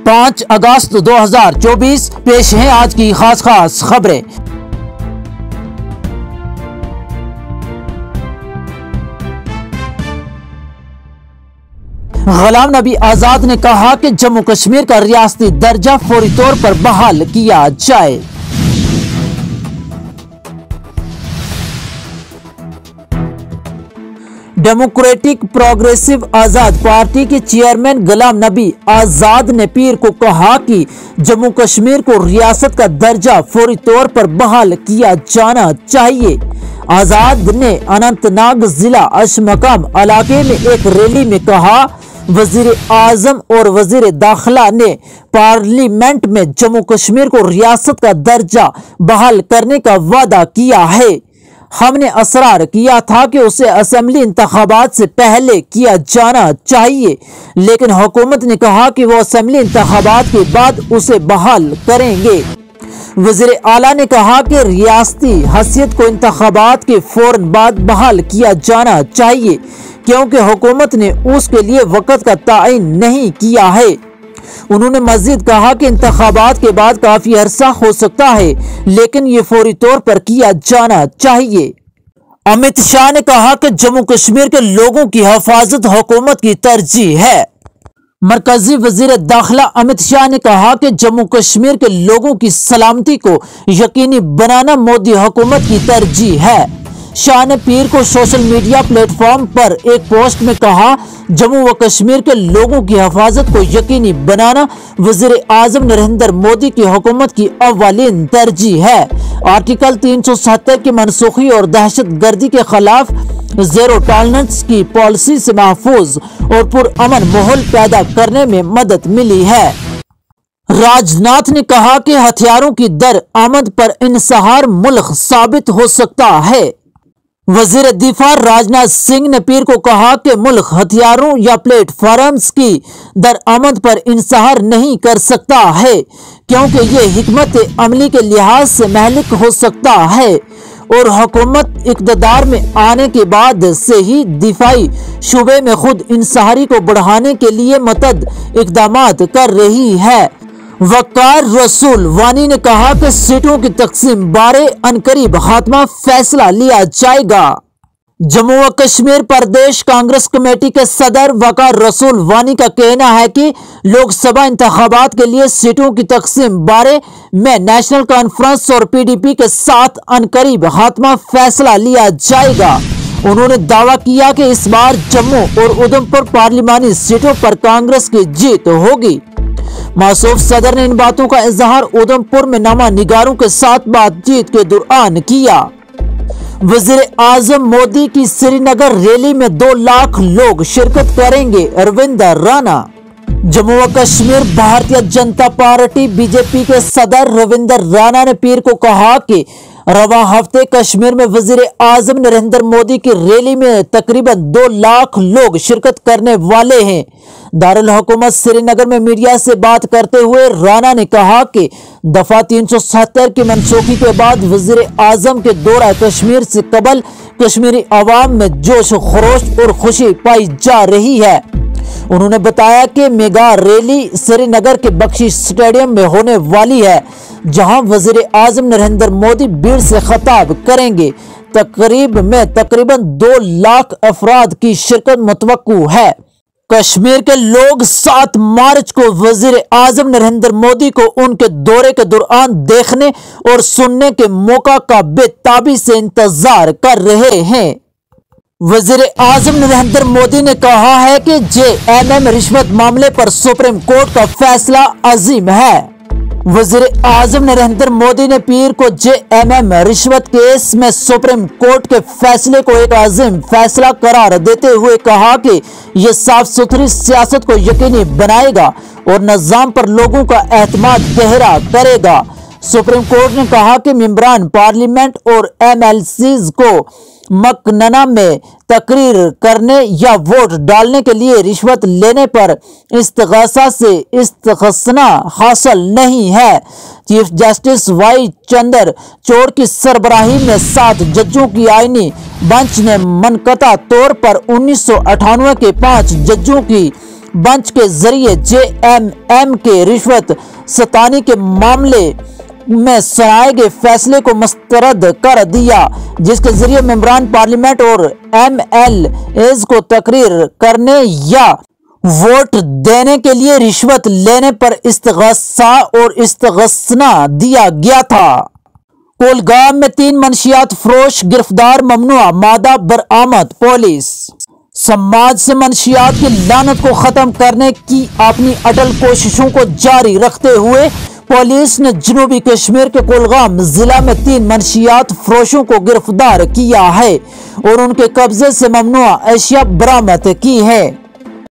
5 अगस्त 2024 पेश हैं आज की खास खबरें। गुलाम नबी आजाद ने कहा कि जम्मू कश्मीर का रियासती दर्जा फौरी तौर पर बहाल किया जाए। डेमोक्रेटिक प्रोग्रेसिव आजाद पार्टी के चेयरमैन गुलाम नबी आजाद ने पीर को कहा कि जम्मू कश्मीर को रियासत का दर्जा फौरी तौर पर बहाल किया जाना चाहिए। आजाद ने अनंतनाग जिला अशमकाम इलाके में एक रैली में कहा, वजीर आजम और वजीर दाखिला ने पार्लियामेंट में जम्मू कश्मीर को रियासत का दर्जा बहाल करने का वादा किया है। हमने असरार किया था कि उसे असेंबली इंतखाबात से पहले किया जाना चाहिए, लेकिन हुकूमत ने कहा कि वो असेंबली इंतखाबात के बाद उसे बहाल करेंगे। वज़ीर आला ने कहा कि रियासती हैसियत को इंतखाबात के फौरन बाद बहाल किया जाना चाहिए, क्योंकि हुकूमत ने उसके लिए वक़्त का तयन नहीं किया है। उन्होंने मजीद कहा कि इंतखाबात के बाद काफी अरसा हो सकता है, लेकिन ये फौरी तौर पर किया जाना चाहिए। अमित शाह ने कहा कि जम्मू कश्मीर के लोगों की हिफाजत हुकूमत की तरजीह है। मरकजी वजीर दाखिला अमित शाह ने कहा कि जम्मू कश्मीर के लोगों की सलामती को यकीनी बनाना मोदी हुकूमत की तरजीह है। शाह ने पीर को सोशल मीडिया प्लेटफॉर्म पर एक पोस्ट में कहा, जम्मू व कश्मीर के लोगों की हिफाजत को यकीनी बनाना वज़ीर आज़म नरेंद्र मोदी की हुकूमत की अव्वलीन तरजीह है। आर्टिकल 370 की मनसूखी और दहशत गर्दी के खिलाफ ज़ीरो टॉलरेंस की पॉलिसी से महफूज और पुरअमन माहौल पैदा करने में मदद मिली है। राजनाथ ने कहा कि हथियारों की दर आमद पर इन्हिसार मुल्क साबित हो सकता है। वजीर दिफा राजनाथ सिंह ने पीर को कहा कि मुल्क हथियारों या प्लेटफॉर्म्स की दरआमद पर इन्हिसार नहीं कर सकता है, क्योंकि ये हिकमत अमली के लिहाज से महलिक हो सकता है और हुकूमत इक़्तिदार में आने के बाद से ही दिफाई शूबे में खुद इन्हिसारी को बढ़ाने के लिए मतद इक़दामात कर रही है। वकार रसूल वानी ने कहा कि सीटों की तकसीम बारे अनकरीब खात्मा फैसला लिया जाएगा। जम्मू व कश्मीर प्रदेश कांग्रेस कमेटी के सदर वकार रसूल वानी का कहना है कि लोकसभा इंतखाबात के लिए सीटों की तकसीम बारे में नेशनल कॉन्फ्रेंस और पीडीपी के साथ अनकरीब खात्मा फैसला लिया जाएगा। उन्होंने दावा किया कि इस बार जम्मू और उधमपुर पार्लिमानी सीटों पर कांग्रेस की जीत होगी। मासूफ सदर ने इन बातों का इजहार उधमपुर में नमा निगारों के साथ बातचीत के दौरान किया। वजीर आजम मोदी की श्रीनगर रैली में 2 लाख लोग शिरकत करेंगे, अरविंद राणा। जम्मू व कश्मीर भारतीय जनता पार्टी बीजेपी के सदर रविंद्र राणा ने पीर को कहा कि रवा हफ्ते कश्मीर में वजीर आजम नरेंद्र मोदी की रैली में तकरीबन 2 लाख लोग शिरकत करने वाले हैं। दारुल हुकूमत श्रीनगर में मीडिया से बात करते हुए राणा ने कहा कि दफा 370 की मनसूखी के बाद वजीर आजम के दौरा कश्मीर से कबल कश्मीरी अवाम में जोश खरोश और खुशी पाई जा रही है। उन्होंने बताया कि मेगा रैली श्रीनगर के बख्शी स्टेडियम में होने वाली है, जहां वजीर आजम नरेंद्र मोदी भीड़ से खिताब करेंगे। तकरीब में तकरीबन 2 लाख अफराद की शिरकत मुतवक्कु है। कश्मीर के लोग 7 मार्च को वजीर आजम नरेंद्र मोदी को उनके दौरे के दौरान देखने और सुनने के मौका का बेताबी से इंतजार कर रहे हैं। वजीर आजम नरेंद्र मोदी ने कहा है कि जेएमएम रिश्वत मामले पर सुप्रीम कोर्ट का फैसला अजीम है। वजीर आजम नरेंद्र मोदी ने पीर को जेएमएम रिश्वत केस में सुप्रीम कोर्ट के फैसले को एक अजीम फैसला करार देते हुए कहा कि यह साफ सुथरी सियासत को यकीनी बनाएगा और निज़ाम पर लोगों का एतमाद गहरा करेगा। सुप्रीम कोर्ट ने कहा कि मेंबरान पार्लियामेंट और एमएलसीज को मकनना में तकरीर करने या वोट डालने के लिए रिश्वत लेने पर इस्तिगासा से इस्तिग़्ना हासिल नहीं है। चीफ जस्टिस वाई चंद्रचूड़ की सरबराही में 7 जजों की आईनी बेंच ने मनक़ता तौर पर 1998 के 5 जजों की بنچ کے ذریعے JMM کے رشوت ستانی کے معاملے میں سنائے گئے فیصلے کو مسترد کر دیا، جس کے ذریعے ممبران پارلیمنٹ اور MLAs کو تقریر کرنے یا ووٹ دینے کے لیے رشوت لینے پر استغاثہ اور استغاثنا دیا گیا تھا۔ کولگام میں 3 منشیات فروش گرفتار، ممنوع مادہ برآمد۔ پولیس سماج سے منشیات کی لعنت کو ختم کرنے کی اپنی اٹل کوششوں کو جاری رکھتے ہوئے پولیس نے جنوبی کشمیر کے کولگام ضلع میں 3 منشیات فروشوں کو گرفتار کیا ہے اور ان کے قبضے سے ممنوع اشیاء برآمد کی ہے۔